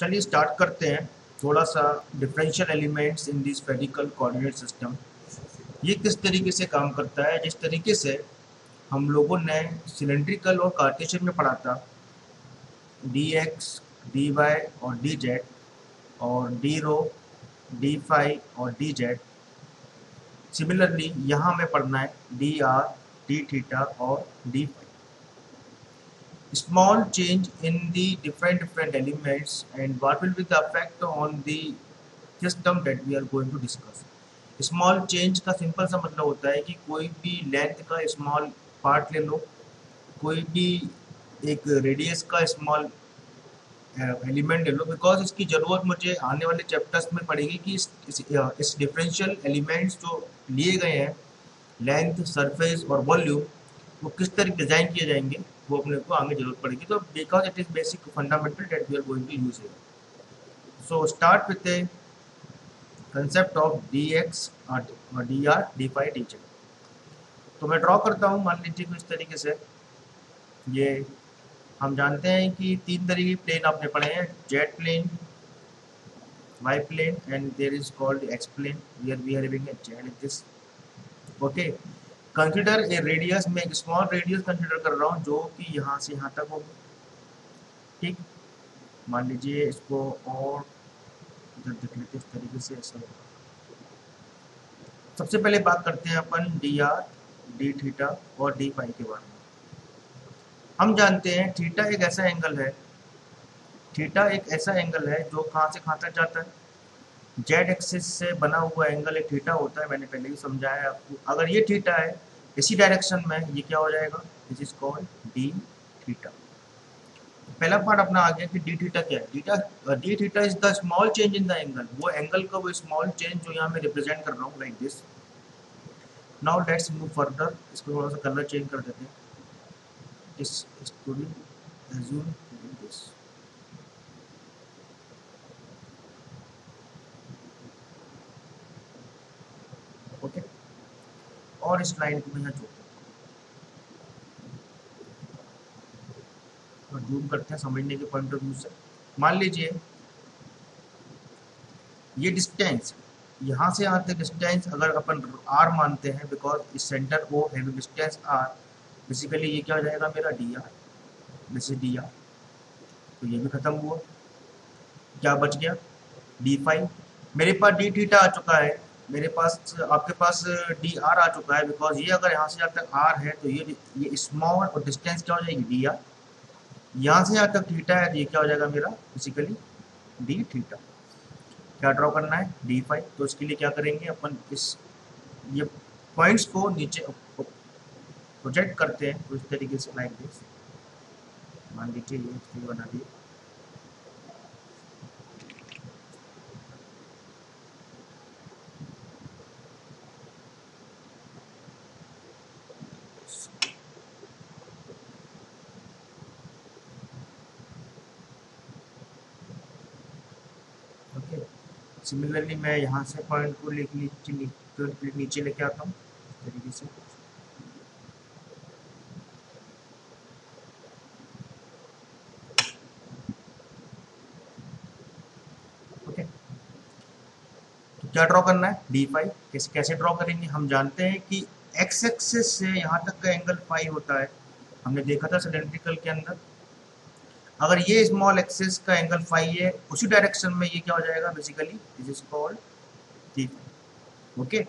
चलिए स्टार्ट करते हैं थोड़ा सा differential elements in this spherical coordinate system. ये किस तरीके से काम करता है, जिस तरीके से हम लोगों ने सिलेंड्रिकल और कार्टेशियन में पढ़ा था, डी एक्स डी वाई और डी जेड, और डी रो डी फाई और डी जेड। सिमिलरली यहाँ हमें पढ़ना है डी आर डी थीटा और d phi. Small change in the different elements and what will be the effect on the system that we are going to discuss. Small change का simple सा मतलब होता है कि कोई भी लेंथ का स्मॉल पार्ट ले लो, कोई भी एक रेडियस का स्मॉल एलिमेंट ले लो, बिकॉज इसकी ज़रूरत मुझे आने वाले चैप्टर्स में पड़ेगी कि इस डिफरेंशियल एलिमेंट्स जो लिए गए हैं, लेंथ, सरफेस और वॉल्यूम, वो किस तरह डिज़ाइन किए जाएंगे, वो अपने को आगे जरूरत पड़ेगी। तो because it is basic fundamental that we are going to use it. So start with the concept of D X और D are D phi D Z. तो मैं ड्रॉ करता हूँ, मान लीजिए कुछ तरीके से। ये हम जानते हैं कि तीन तरीके की प्लेन आपने पढ़े हैं, z plane, y plane and there is called x plane where we are having a z in this. Okay, consider a radius, में एक स्मॉल रेडियस कंसिडर कर रहा हूँ जो कि यहाँ से यहाँ तक होगा। ठीक, मान लीजिए इसको और इधर देख लेते इस तरीके से, ऐसा होगा। सबसे पहले बात करते हैं अपन डी आर डी थीटा और डी फाई के बारे में। हम जानते हैं थीटा एक ऐसा एंगल है, थीटा एक ऐसा एंगल है जो कहाँ से कहाँ तक जाता है। जेड एक्सिस से बना हुआ एंगल एक थीटा होता है, मैंने पहले ही समझाया आपको। अगर ये थीटा है इसी डायरेक्शन में, ये क्या हो जाएगा, this is called D theta. पहला पार्ट अपना आ गया कि डी थीटा क्या है। D theta is the small change in the angle, वो एंगल का वो स्मॉल चेंज जो यहाँ मैं रिप्रेजेंट कर रहा हूँ like this. Now let's move further, इसको थोड़ा सा कलर चेंज कर देते हैं। इस स्टूडेंट एज्यूम दिस। ओके, और इस लाइन को मैं यहाँ जोड़ता हूँ, जूम करते हैं समझने के पॉइंट ऑफ व्यू से। मान लीजिए ये डिस्टेंस, यहाँ से यहाँ तक डिस्टेंस अगर अपन r मानते हैं, बिकॉज इस centre O having distance r, basically ये क्या हो जाएगा मेरा d r, this is d r. तो ये भी खत्म हुआ, क्या बच गया डी फाई। मेरे पास डी थीटा आ चुका है, मेरे पास आपके पास डी आर आ चुका है, बिकॉज ये अगर यहाँ से यहाँ तक आर है तो ये स्मॉल और डिस्टेंस क्या हो जाएगी डी आर। यहाँ से यहाँ तक थीटा है तो ये क्या हो जाएगा मेरा बेसिकली डी थीटा। क्या ड्रॉ करना है डी फाई, तो इसके लिए क्या करेंगे अपन, इस ये पॉइंट्स को नीचे प्रोजेक्ट करते हैं तो इस तरीके से लाइक दिस। मान लीजिए ये बना दिए। सिमिलरली मैं यहाँ से पॉइंट को नीचे लेके आता हूँ इस तरीके से। ओके, तो क्या ड्रॉ करना है डी फाई। कैसे ड्रॉ करेंगे, हम जानते हैं कि एक्स एक्सिस से यहाँ तक का एंगल फाई होता है, हमने देखा था सिलेंड्रिकल के अंदर। अगर ये स्मॉल एक्सिस का एंगल फाई है, उसी डायरेक्शन में ये क्या हो जाएगा basically, this is called theta. Okay,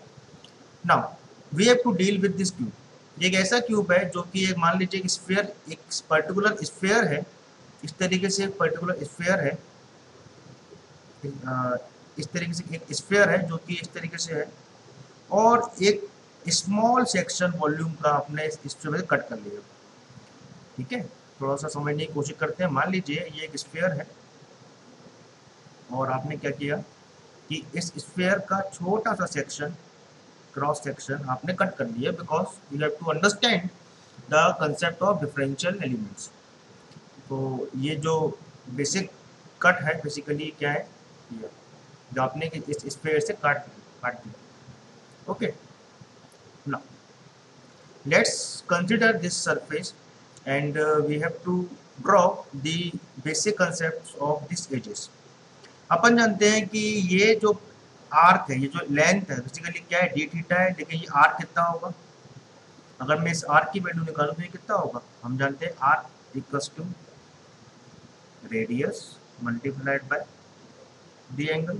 now we have to deal with this cube. ये एक ऐसा क्यूब है जो कि एक, मान लीजिए एक स्फीयर, एक पर्टिकुलर स्फीयर है, इस तरीके से एक पर्टिकुलर स्फीयर है, इस तरीके से एक स्फीयर है जो कि इस तरीके से है, और एक स्मॉल सेक्शन वॉल्यूम का आपने इस स्फीयर में कट कर लिया। ठीक है, थोड़ा सा समझने की कोशिश करते हैं। मान लीजिए ये एक स्फीयर है और आपने क्या किया कि इस स्फीयर का छोटा सा सेक्शन, क्रॉस सेक्शन आपने कट कर लिया, because you have to understand the concept of differential elements. तो ये जो बेसिक कट है बेसिकली क्या है, ये जो आपने इस स्फीयर से काट दिया। Okay, now let's consider this surface and we have to draw the basic concepts of these edges. अपन जानते हैं कि ये जो आर्क है, ये जो लेंथ है बेसिकली क्या है, डी थीटा है, लेकिन ये आर्क कितना होगा, अगर मैं इस आर्क की वैल्यू निकालूं तो ये कितना होगा, हम जानते हैं arc equals to radius multiplied by the angle.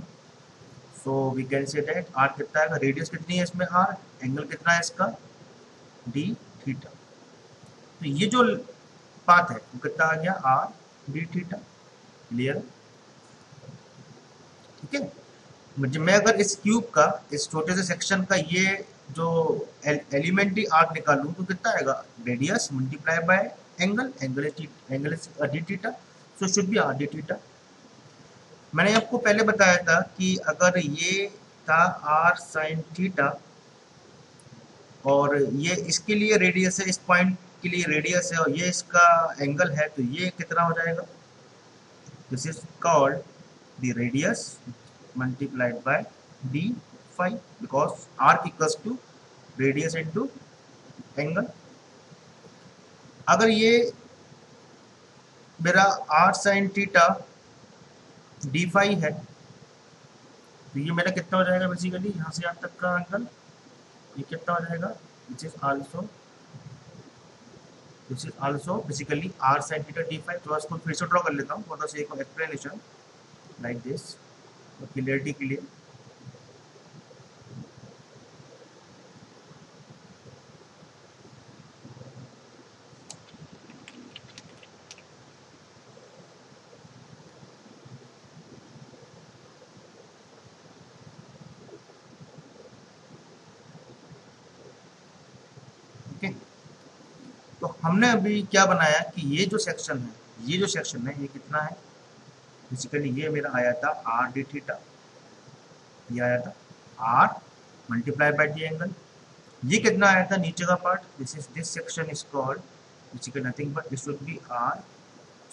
So we can say that arc कितना है, रेडियस कितनी है इसमें आर, एंगल कितना है इसका डी थीटा। तो ये जो पाथ है वो कितना आ गया आर डी थीटा। क्लियर, ठीक है। मुझे मैं अगर इस क्यूब का, इस छोटे से सेक्शन का ये जो एलिमेंट्री आर्क निकालूं तो कितना आएगा, radius multiply by angle, angle is D theta, so should be R D theta. मैंने आपको पहले बताया था कि अगर ये था आर साइन थीटा और ये इसके लिए रेडियस है, इस पॉइंट के लिए रेडियस है और ये इसका एंगल है, तो ये कितना हो जाएगा, this is called the radius multiplied by d phi because arc equals to radius into angle। अगर ये मेरा r sin theta d phi है तो ये मेरा कितना हो जाएगा, बेसिकली यहाँ से यहाँ तक का एंगल ये कितना हो जाएगा, which is also basically r sin theta d phi। तो इसको फिर से ड्रॉ कर लेता हूँ for the sake of explanation like this, clarity के लिए। ओके, तो हमने अभी क्या बनाया कि ये जो सेक्शन है, ये कितना है, बेसिकली ये मेरा आया था आर डी थीटा, ये आया था r multiply by the angle. ये कितना आया था नीचे का part, this section is called basically nothing but this would be r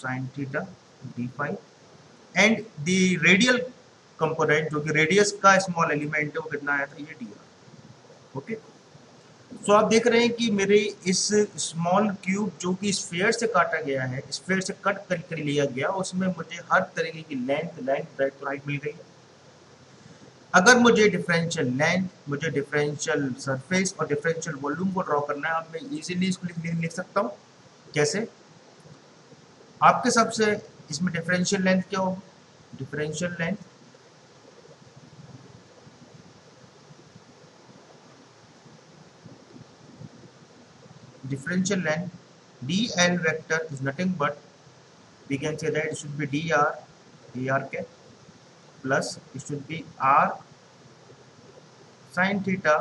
sine theta d phi and the radial component जो कि रेडियस का स्मॉल एलिमेंट है वो कितना आया था, ये डी आर। ओके, सो आप देख रहे हैं कि मेरे इस स्मॉल क्यूब जो कि स्फीयर से काटा गया है, स्फीयर से कट कर लिया गया, उसमें मुझे हर तरीके की लेंथ ब्रेड्थ हाइट मिल गई। अगर मुझे डिफरेंशियल लेंथ, मुझे डिफरेंशियल सरफेस और डिफरेंशियल वॉल्यूम को ड्रॉ करना है, अब मैं इजीली इसको लिख सकता हूँ। कैसे, आपके हिसाब से इसमें डिफरेंशियल लेंथ क्या होगी, differential length dl vector is nothing but we can say that it should be dr cap plus it should be r sin theta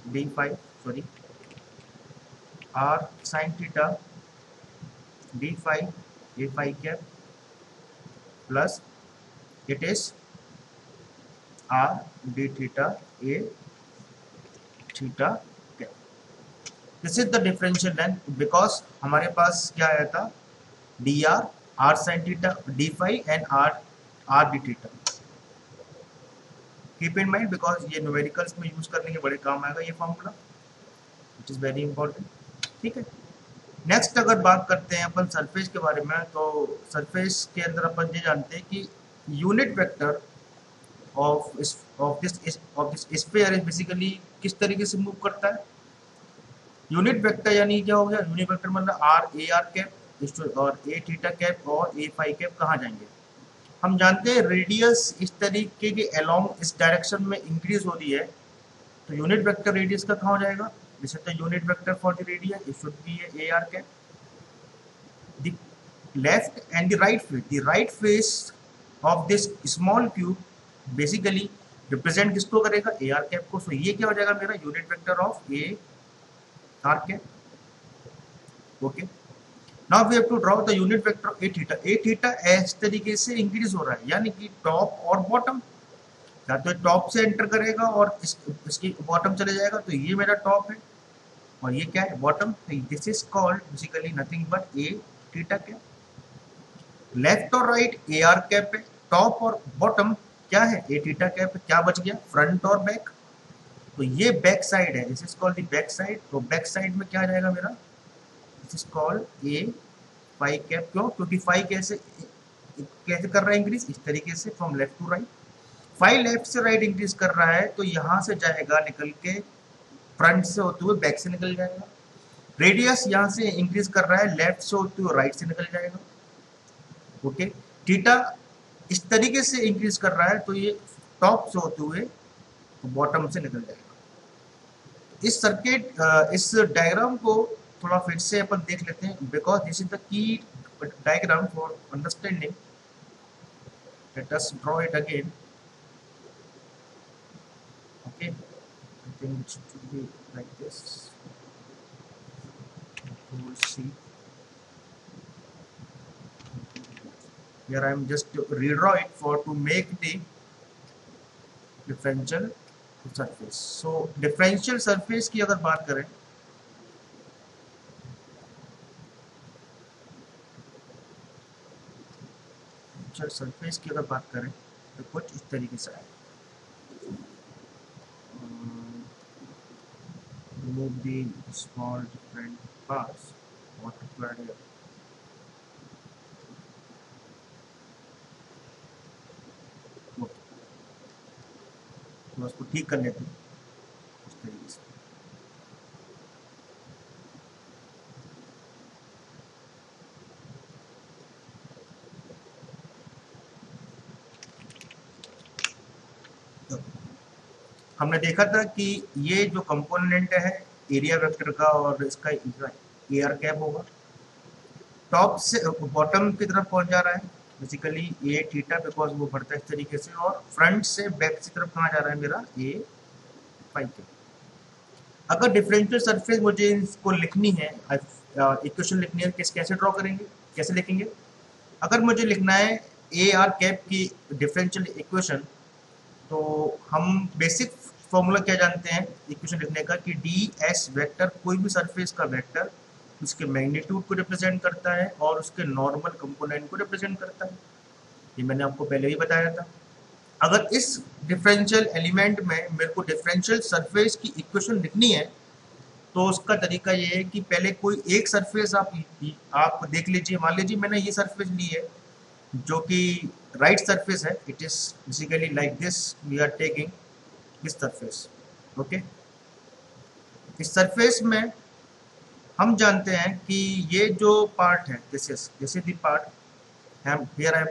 d phi, sorry, r sin theta d phi a phi cap plus it is r d theta a theta cap। This is the differential length because हमारे पास क्या आया था, d r sine theta d phi and r D theta. Keep in mind because ये numericals में use करने के बड़े काम आएगा ये formula, which is very important. ठीक है, नेक्स्ट अगर बात करते हैं अपन सरफेस के बारे में, तो सरफेस के अंदर अपन ये जानते हैं कि unit vector of this sphere basically किस तरीके से मूव करता है। यूनिट वेक्टर यानी क्या हो गया, यूनिट वेक्टर मतलब आर ए आर कैप और ए थीटा कैप और ए फाई कैप कहाँ जाएंगे। हम जानते हैं रेडियस इस तरीके के अलोंग इस डायरेक्शन में इंक्रीज हो रही है, तो यूनिट वेक्टर रेडियस का कहाँ हो जाएगा, this is the unit vector for the radius, it should be A r cap. The left and the right face of this small cube basically represent किसको करेगा, ए आर कैप को। सो ये क्या हो जाएगा मेरा unit vector of a r cap. Okay, now we have to draw the unit vector of a theta. A theta इस तरीके से इंक्रीज हो रहा है, यानी कि टॉप और बॉटम, या तो टॉप से एंटर करेगा और इसकी बॉटम चले जाएगा, तो ये मेरा टॉप है और ये क्या है bottom. This is called basically nothing but A theta cap. Left और राइट ए आर कैप है, टॉप और बॉटम क्या है, ए थीटा कैप। क्या बच गया, फ्रंट और बैक, तो ये बैक साइड है, this is called the back side. तो बैक साइड में क्या आ जाएगा मेरा, this is called a phi cap. क्यों, क्योंकि फाई कैसे कैसे कर रहा है इंक्रीज, इस तरीके से from left to right. Five left से राइट इंक्रीज कर रहा है तो यहाँ से जाएगा निकल के फ्रंट से होते हुए बैक से निकल जाएगा। रेडियस यहाँ से इंक्रीज कर रहा है लेफ्ट से होते हुए राइट से निकल जाएगा। ओके, थीटा इस तरीके से इंक्रीज कर रहा है तो ये टॉप से होते हुए बॉटम से निकल जाएगा। इस सर्किट इस डायग्राम को थोड़ा फिर से अपन देख लेते हैं because this is the key diagram for understanding. Let us draw it again. Okay, I think it should be like this. We'll see. Here I am just to redraw it for to make the differential surface. So differential surface की अगर बात करें surface की अगर बात करें तो कुछ इस तरीके से आए। Remove the small different parts what required here. तो उसको ठीक कर लेते हैं इस तरीके से। हमने देखा था कि ये जो कंपोनेंट है एरिया वेक्टर का और इसका एआर कैप होगा, टॉप से बॉटम की तरफ पहुंच जा रहा है बेसिकली ए थीटा बिकॉज वो बढ़ता है इस तरीके से, और फ्रंट से बैक की तरफ कहाँ जा रहा है मेरा ए फाइव के। अगर डिफरेंशियल सरफेस मुझे इसको लिखनी है, इक्वेशन लिखनी है, कैसे ड्रॉ करेंगे, कैसे लिखेंगे? अगर मुझे लिखना है ए आर कैप की डिफरेंशियल इक्वेशन तो हम बेसिक फॉर्मूला क्या जानते हैं इक्वेशन लिखने का कि डी एस वेक्टर कोई भी सरफेस का वेक्टर उसके मैग्नीट्यूड को रिप्रेजेंट करता है और उसके नॉर्मल कंपोनेंट को रिप्रेजेंट करता है। ये मैंने आपको पहले ही बताया था। अगर इस डिफरेंशियल एलिमेंट में मेरे को डिफरेंशियल सरफेस की इक्वेशन लिखनी है तो उसका तरीका ये है कि पहले कोई एक सरफेस आप देख लीजिए। मान लीजिए मैंने ये सरफेस ली है जो कि राइट सरफेस है, it is basically like this, we are taking this surface. Okay, इस सरफेस में हम जानते हैं कि ये जो पार्ट है this is the part here I am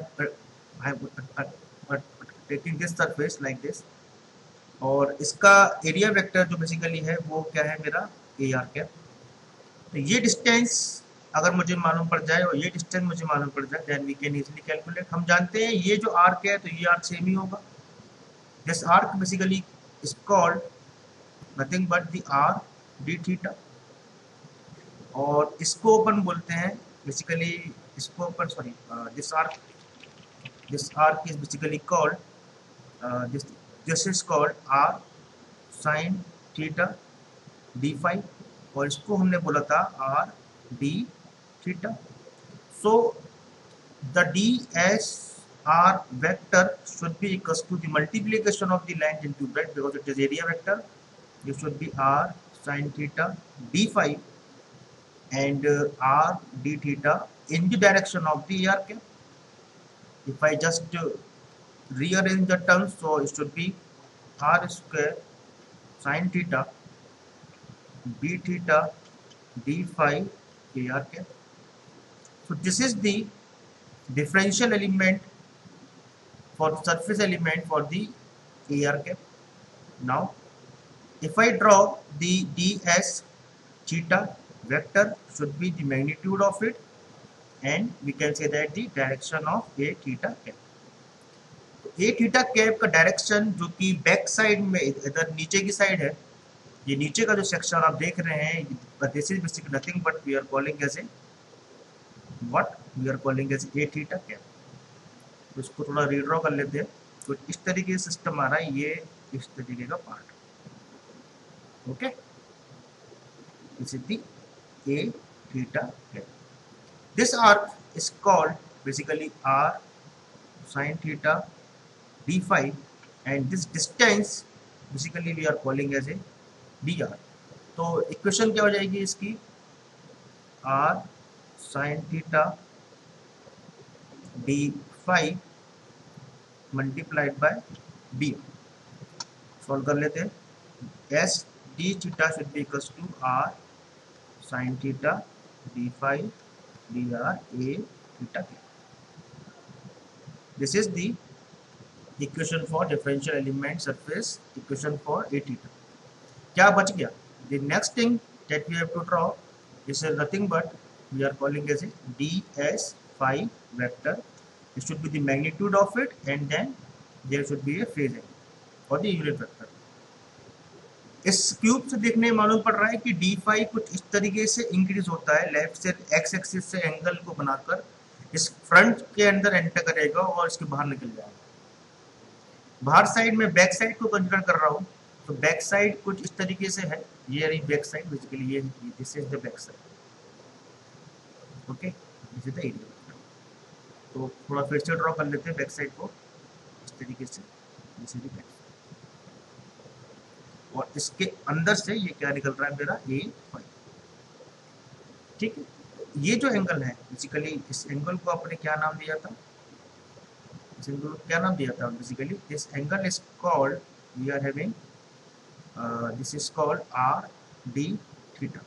taking this surface like this, और इसका एरिया वेक्टर जो बेसिकली है वो क्या है मेरा ए आर कैप। तो ये डिस्टेंस अगर मुझे मालूम पड़ जाए और ये डिस्टेंस मुझे मालूम पड़ जाए then we can easily calculate. हम जानते हैं ये जो आर्क है तो ये आर्क सेम ही होगा। This arc basically is called nothing but the R D theta, और इसको अपन बोलते हैं बेसिकली इसको अपन sorry this arc is basically called this is called R sine theta D five, और इसको हमने बोला था R D theta. So the D S R vector should be equals to the multiplication of the length into breadth because it is area vector. This should be r sin theta d phi and r d theta in the direction of the r cap. If I just rearrange the terms, so it should be r square sin theta d theta d phi ar cap. So this is the differential element for surface element for the AR cap. Now if I draw the ds theta vector should be the magnitude of it and we can say that the direction of a theta cap. तो a theta cap का direction जो कि back side में इधर नीचे की side है, ये नीचे का जो सेक्शन आप देख रहे हैं this is basically nothing but we are calling as a what we are calling as a theta cap. तो इसको थोड़ा रीड्रॉ कर लेते हैं। तो इस तरीके से सिस्टम आ रहा है, ये इस तरीके का part. Okay, this is the a theta cap. This arc is called basically r sin theta d phi and this distance basically we are calling as a dr। तो इक्वेशन क्या हो जाएगी इसकी, r sin theta d five multiplied by D. Solve कर लेते हैं। S D theta should be equals to are sine theta D five D R A theta के। This is the equation for differential element surface equation for A theta. क्या बच गया? The next thing that we have to draw is nothing but we are calling as a ds phi vector. It should be the magnitude of it, and then there should be a phase angle or the unit vector. इस cube से देखने में मालूम पड़ रहा है कि D phi कुछ इस तरीके से इंक्रीज होता है, लेफ्ट से एक्स एक्सिस से एंगल को बनाकर इस फ्रंट के अंदर एंटर करेगा और इसके बाहर निकल जाएगा। बाहर साइड में बैक साइड को कंसीडर कर रहा हूँ, तो बैक साइड कुछ इस तरीके से है। ये रही बैक साइड, बेसिकली ये this is the back side. Okay, this is the area. तो थोड़ा फिर से ड्रॉ कर लेते हैं बैक साइड को इस तरीके से, this is the back side. और इसके अंदर से ये क्या निकल रहा है मेरा ए फाइव। ठीक है, ये जो एंगल है बेसिकली, इस एंगल को आपने क्या नाम दिया था? इस एंगल को क्या नाम दिया था? Basically this angle is called, we are having this is called r d theta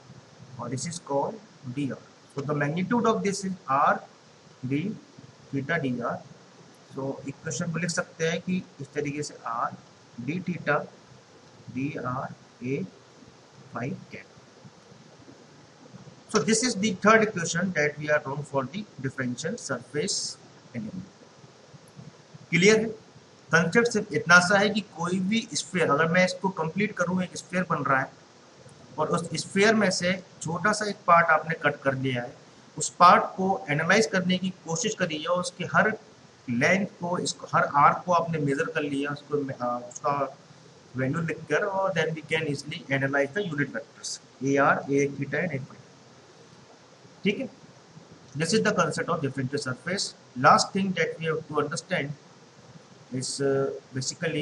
or this is called dr. So the magnitude of this is r d theta dr. So equation को लिख सकते हैं कि इस तरीके से r d theta dr a phi cat. So this is the third equation that we are drawing for the differential surface element. Clear है? Concept सिर्फ इतना सा है कि कोई भी स्फीयर, अगर मैं इसको कंप्लीट करूँ, एक स्फीयर बन रहा है और उस स्फीयर में से छोटा सा एक पार्ट आपने कट कर लिया है, उस पार्ट को एनालाइज करने की कोशिश करी है और उसके हर लेंथ को, इसको हर आर्क को आपने मेजर कर लिया, उसको उसका वैल्यू लिखकर, और then we can easily analyse the unit vectors a r A theta and a phi. ठीक है, this is the concept of differential surface. Last thing that we have to understand is basically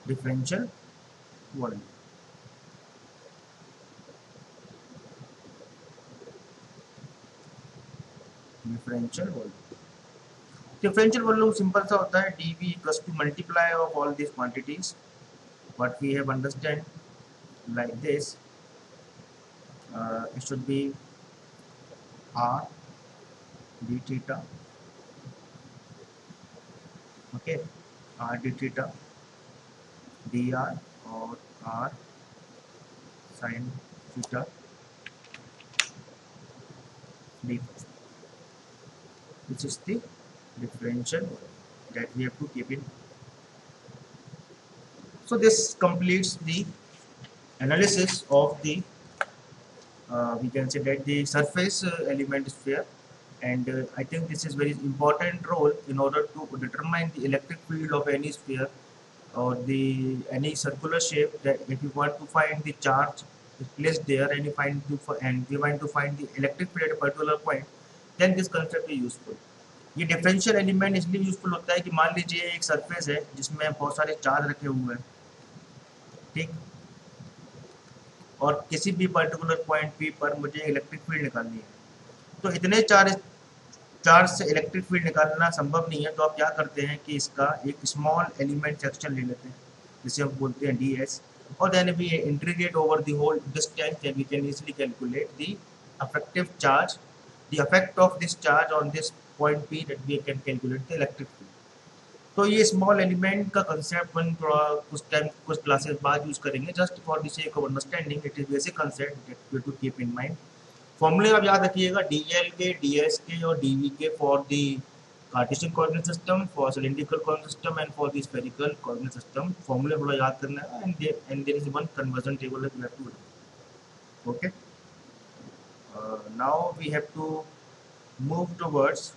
differential volume. Differential volume simple सा होता है, dV equals to multiply of all these quantities. What we have understand like this, it should be r d theta, okay, r d theta dr और r sin theta d. This is the differential that we have to keep in. So this completes the analysis of the we can say that the surface element sphere, and I think this is very important role in order to determine the electric field of any sphere or the any circular shape. That if you want to find the charge placed there and we want to find the electric field at a particular point, then this concept is useful. ये differential element इसलिए useful होता है कि मान लीजिए एक surface है जिसमें बहुत सारे चार्ज रखे हुए हैं, ठीक, और किसी भी पर्टिकुलर पॉइंट पी पर मुझे इलेक्ट्रिक फील्ड निकालनी है, तो इतने चार्ज से इलेक्ट्रिक फील्ड निकालना संभव नहीं है। तो आप क्या करते हैं कि इसका एक स्मॉल एलिमेंट सेक्शन ले लेते हैं जिसे हम बोलते हैं ds, और then we integrate over the whole distance and we can easily calculate the effective charge, the effect of this charge on this point p, that we can calculate the electric field. तो ये small element का concept हम थोड़ा कुछ classes बाद use करेंगे, just for the sake of understanding. It is basic concept that we to keep in mind. फॉर्मूले आप याद रखिएगा, dl के, ds के और dv के for the Cartesian coordinate system, for cylindrical coordinate system and for the spherical coordinate system. फॉर्मूले थोड़ा याद करना है, and there is one conversion table that we have to. Okay, now we have to move towards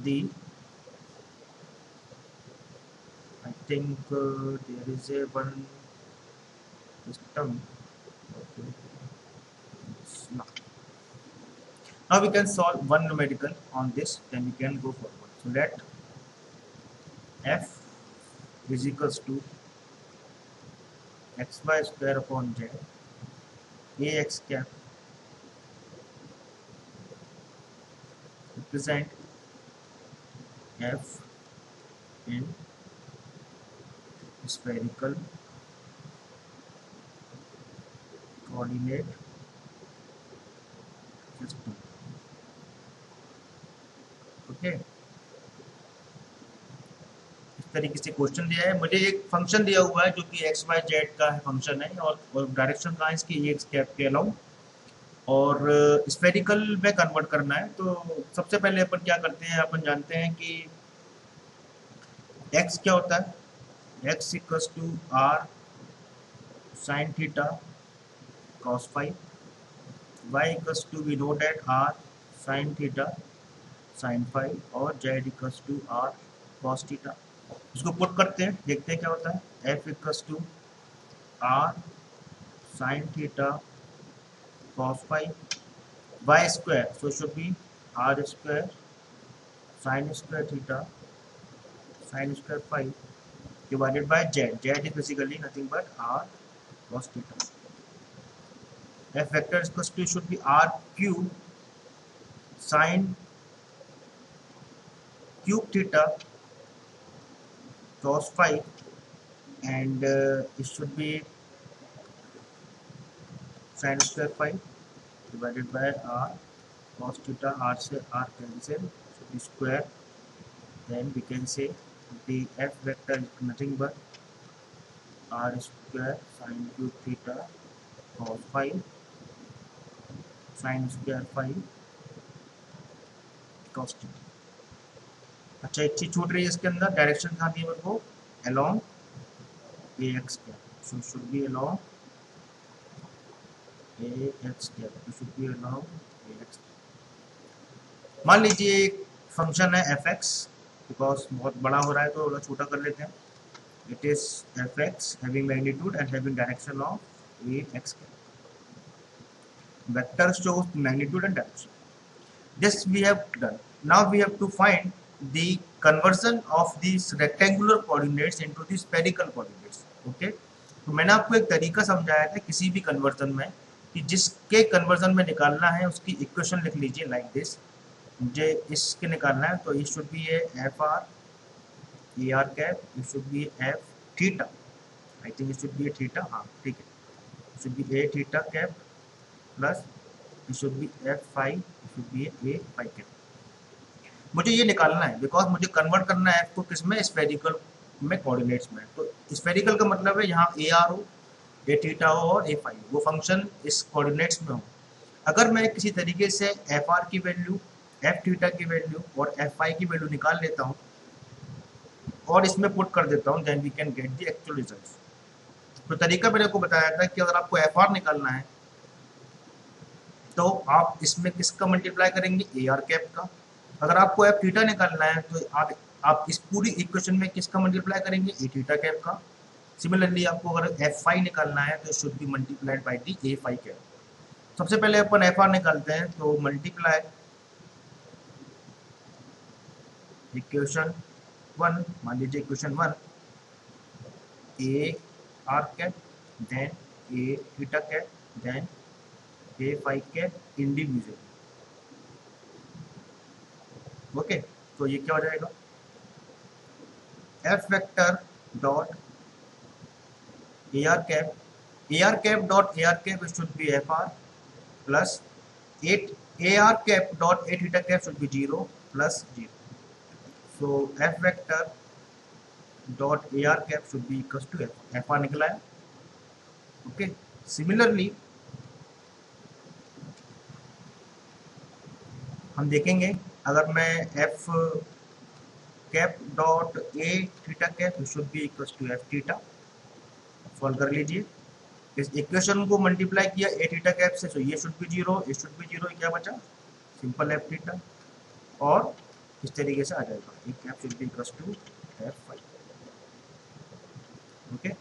the I think there is a one system. Okay. Now we can solve one numerical on this, then we can go forward. So let f is equals to xy square upon z ax cap represent f in spherical coordinate system. Okay, इस तरीके से question दिया है। मुझे एक function दिया हुआ है जो कि एक्स वाई जेड का फंक्शन है, और डायरेक्शन कहाँ है इसकी, ये एक्स कैप के अलाउ, और स्फेरिकल में कन्वर्ट करना है। तो सबसे पहले अपन क्या करते हैं, अपन जानते हैं कि एक्स क्या होता है, x equals to are sine theta cos phi, y equals to we know that r sine theta sine phi, और z equals to r cos theta. इसको पुट करते हैं, देखते हैं क्या होता है। F equals to are sine theta cos phi y square, so it should be r square sin square theta sin square phi divided by z. Z is basically nothing but r cos theta. F vector is equals to should be r cube sin cube theta cos phi, and it should be sin square phi divided by r cos theta, r से r cancel, should be square. Then we can say the f vector is nothing but r square sin cube theta cos phi sin square phi cos theta. अच्छा, एक चीज छूट रही है इसके अंदर, direction कहाँ दी है मेरे को, along ax cap, so should be along ax cap, so should be along ax cap. मान लीजिए एक फंक्शन है fx, बिकॉज बहुत बड़ा हो रहा है तो थोड़ा छोटा कर लेते हैं। It is fx having magnitude and having direction of ax cap. Vector shows magnitude and direction. This we have done. Now we have to find the conversion of these rectangular coordinates into the spherical coordinates. Okay? तो मैंने आपको एक तरीका समझाया था किसी भी conversion में, कि जिसके कन्वर्जन में निकालना है उसकी इक्वेशन लिख लीजिए लाइक दिस। मुझे इसके निकालना है तो ये should be f r a r cap, ये should be f theta, I think ये शुड बी थीटा, हाँ ठीक है, should be a theta cap plus it should be f phi, it should be a phi cap. मुझे ये निकालना है because मुझे कन्वर्ट करना है f को किस में, स्फेरिकल में कोऑर्डिनेट्स में। तो स्फेरिकल का मतलब है यहाँ ए आर हो, ए थीटा हो और ए फाई, वो फंक्शन इस कोऑर्डिनेट्स में हो। अगर मैं किसी तरीके से एफ आर की वैल्यू, एफ थीटा की वैल्यू और एफ फाई की वैल्यू निकाल लेता हूँ और इसमें पुट कर देता हूँ, then we can get the actual result. तो तरीका मैंने को बताया था कि अगर आपको एफ आर निकालना है तो आप इसमें किसका मल्टीप्लाई करेंगे, ए आर कैप का। अगर आपको एफ थीटा निकालना है तो आप इस पूरी इक्वेशन में किसका मल्टीप्लाई करेंगे, ए थीटा कैप का। सिमिलरली आपको अगर एफ फाई निकालना है तो should be multiplied by the a phi cap. सबसे पहले अपन एफ आर निकालते हैं, तो मल्टीप्लाई इक्वेशन वन, मान लीजिए equation one a r cap, then a theta cap, then a phi cap individual. Okay, तो ये क्या हो जाएगा, f vector dot a r cap dot a r cap should be f r plus a r cap dot a theta cap should be 0 plus 0. So f vector dot a r cap should be equal to f r निकला है। Okay, similarly हम देखेंगे अगर मैं f cap dot a theta cap should be equal to f theta, solve कर लीजिए। इस equation को मल्टीप्लाई किया ए थीटा कैप से, तो ये शुड बी 0, ये शुड बी 0, क्या बचा, सिंपल एफ थीटा, और इस तरीके से आ जाएगा a cap should be equal to f phi. Okay,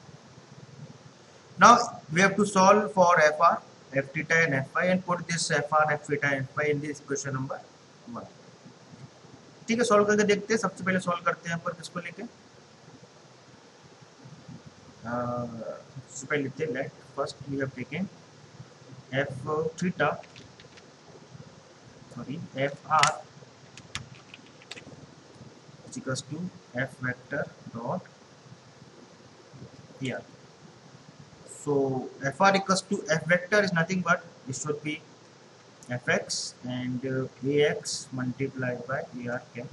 now we have to solve for fr, f theta and f phi and put this fr, f theta and f phi in this equation number 1. ठीक है, solve करके देखते हैं। सबसे पहले solve करते हैं पर किसको लेके, सबसे पहले लेते हैं let first we have taken f theta, sorry f r is equals to f vector dot here. So fr equals to f vector is nothing but it should be fx and ax multiplied by ar cap.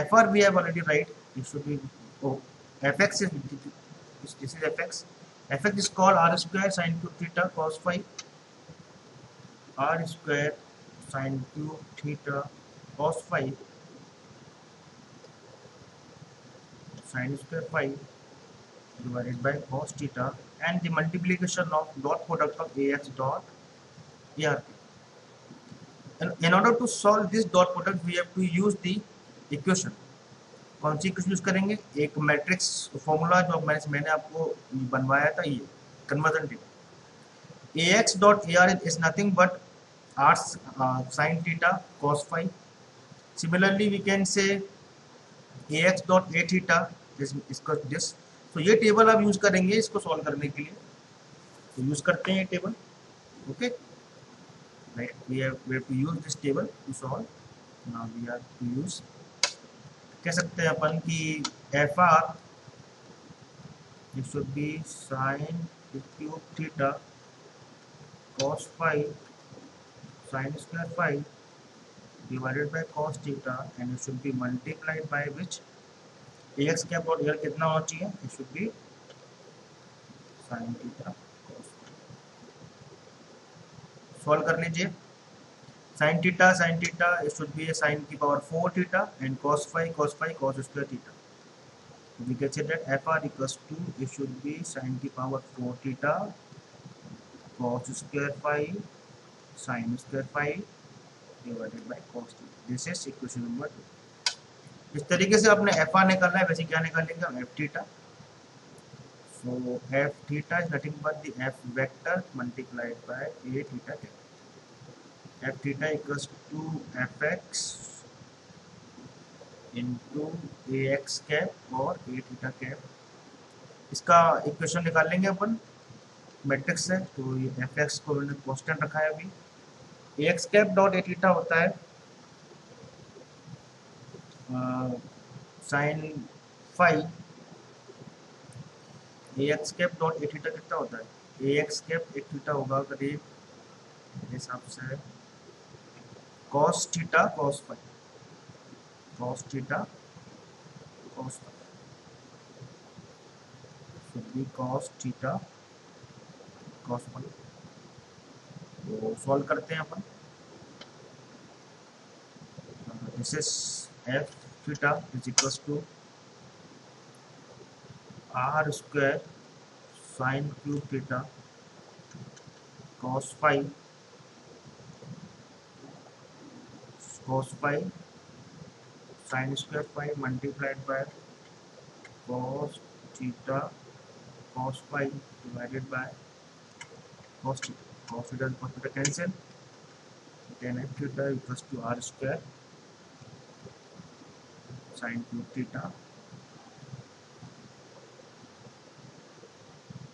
Fr we have already write. It should be fx is this is fx. Fx is called r square sin cube theta cos phi. R square sin cube theta cos phi sin square phi divided by cos theta, and the multiplication of dot product of ax dot ar. And in order to solve this dot product we have to use the equation. कौन सी equation use करेंगे? एक matrix formula जो मैंने आपको बनवाया था, ये conversion table. ax dot ar is nothing but r sin theta cos phi. Similarly we can say ax dot a theta is equal to this. तो ये टेबल आप यूज करेंगे इसको सॉल्व करने के लिए, तो यूज करते हैं ये table. Okay, right, we have to use this table to solve. Now we have to use, कह सकते हैं अपन कि f r it should be sine cube theta cos phi sine square phi divided by cos theta, and it should be multiplied by which x cap और a r कितना होना चाहिए? It should be sine theta cos. Solve कर लीजिए. sin theta it should be a sin की power 4 theta and cos phi cos square theta. So we can say that fr equals to, it should be sin की power 4 theta cos square phi sin square phi divided by cos theta. This is equation number 2. इस तरीके से अपने fr निकालना है. वैसे क्या निकालेंगे हम? f theta. So f theta is nothing but the f vector multiplied by a theta cap. f theta equals to fx into ax cap और a theta cap. इसका इक्वेशन निकाल लेंगे अपन मैट्रिक्स से. तो ये fx को मैंने कांस्टेंट रखा है अभी. ax cap dot a theta होता है sine phi. ax cap dot a theta कितना होता है? ax cap a theta होगा करीब मेरे हिसाब से cos theta cos phi, cos theta cos phi should be cos theta cos phi. तो सॉल्व करते हैं अपन. This is f theta is equals to r square sin cube theta cos phi sin square phi multiplied by cos theta cos phi divided by cos theta. Cos theta and cos theta cancel. Then f theta equals to r square sin cube theta.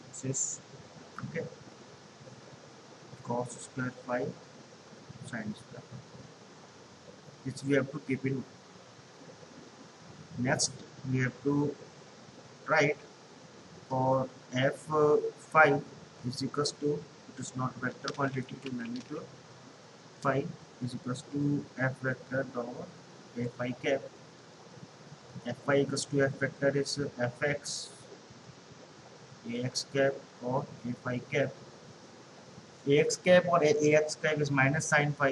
This is okay. Cos square phi sin square. This we have to keep in. Next we have to write for f phi is equals to, it is not vector quantity to magnitude, phi is equals to f vector dot a phi cap. f phi equals to f vector is fx ax cap or a phi cap. ax cap or ax cap is minus sin phi.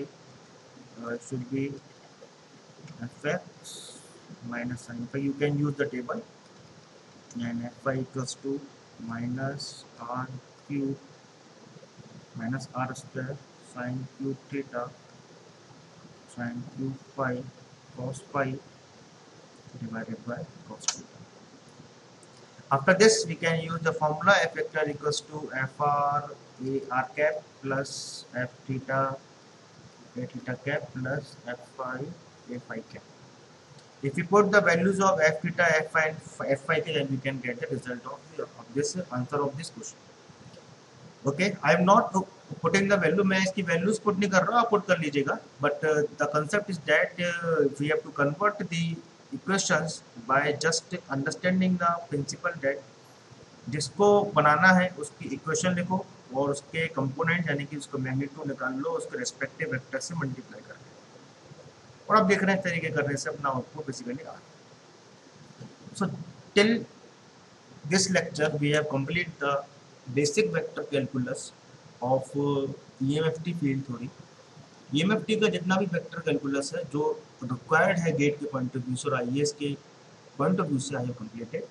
It should be fx minus sin phi. You can use the table, and fy equals to minus r cube minus r square sin cube theta sin cube phi cos phi divided by cos theta. After this we can use the formula f vector equals to fr a r cap plus f theta a theta cap plus f phi a phi cap. If we put the values of f theta, f phi and f phi, then we can get the result of this answer of this question. Okay, I am not putting the value, मैं इसकी values put नहीं कर रहा हूँ, आप put कर लीजिएगा, but the concept is that we have to convert the equations by just understanding the principle that जिसको बनाना है उसकी इक्वेशन लिखो और उसके कंपोनेंट यानी कि उसको मैग्नीट्यूड निकाल लो, उसके रेस्पेक्टिव वेक्टर से मल्टीप्लाई कर लो, और आप देख रहे हैं तरीके करने से अपना आउटपुट बेसिकली आ रहा है। So till this lecture we have completed the basic vector calculus of EMFT field theory। EMFT का जितना भी वेक्टर कैलकुलस है जो रिक्वायर्ड है गेट के पॉइंट ऑफ व्यू से और आईएएस के पॉइंट ऑफ व्यू से आई हैव कंप्लीटेड।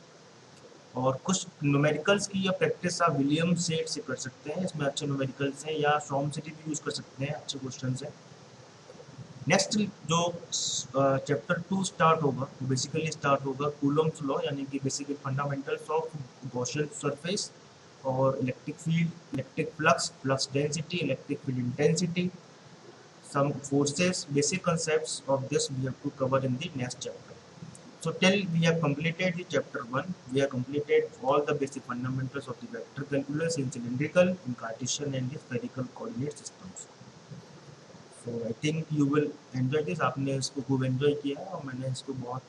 और कुछ न्यूमेरिकल्स की या प्रैक्टिस आप विलियम सेट से कर सकते हैं, इसमें अच्छे न्यूमेरिकल्स हैं, या शॉम सिटी भी यूज़ कर सकते हैं, अच्छे क्वेश्चन हैं। नेक्स्ट जो चैप्टर 2 स्टार्ट होगा वो बेसिकली स्टार्ट होगा कूलम्स लॉ, यानी कि basically fundamentals of Gaussian surface और electric field, electric flux, flux density, electric field intensity, some forces, basic concepts of this we have to cover in the next chapter। So till we have completed the chapter 1, we have completed all the basic fundamentals of the vector calculus in cylindrical, in Cartesian and the spherical coordinate systems। So I think you will enjoy this। आपने इसको खूब enjoy किया है और मैंने इसको बहुत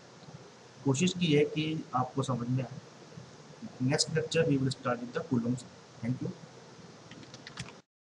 कोशिश की है कि आपको समझ में आए। Next lecture we will start with the Coulomb's. Thank you.